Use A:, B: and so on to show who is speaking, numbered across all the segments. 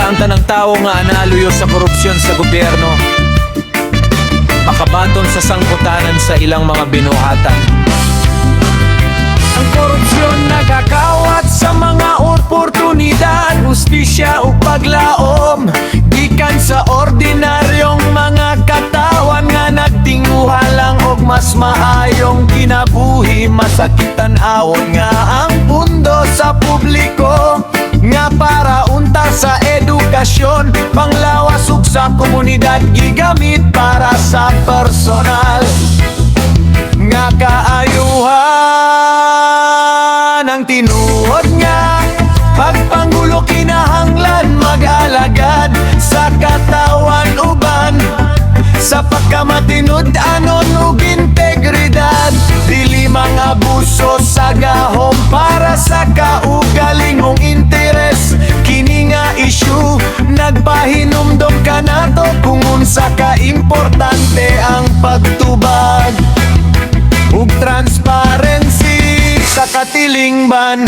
A: ang tanang tao nga analuyo sa korupsyon sa gobyerno, makabaton sa sangkutanan sa ilang mga binuhatan. Ang korupsyon nagakawat sa mga oportunidad, hustisya o paglaom, gikan sa ordinaryong mga katawan nga nagtinguha lang og mas maayong kinabuhi. Masakitan awon nga ang pundo sa publiko nga para unta sa edukasyon, panglawas ug sa komunidad gigamit para sa personal nga kaayuhan. Ang tinuod nga pagpangulo kinahanglan mag-alagad sa katawan uban, sa pagkamatinud-anon ug integridad, dili mga abuso sa gahom para sa kaugalingong interes. Kini nga issue nagpahinumdom ka nato kung unsa ka importante ang pagtubag ug transparency sa katilingban.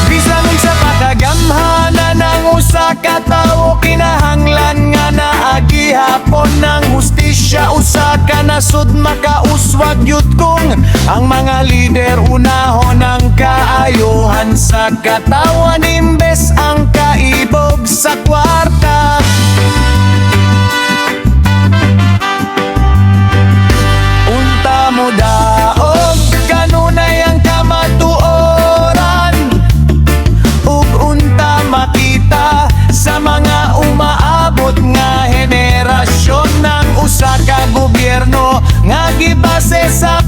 A: Bisan sa pakagamhanan ng usa ka tawo, kinahanglan nga naagi hapon ng hustisya. Usa ka nasud makauswag yut kung ang mga lider unahon ang kaayuhan sa katawan imbes ang kaibog sa kwarta. Unta mo daog kanunay ang kamatuoran, ug unta makita sa mga umaabot nga henerasyon ng usa ka gobyerno nga gibase sa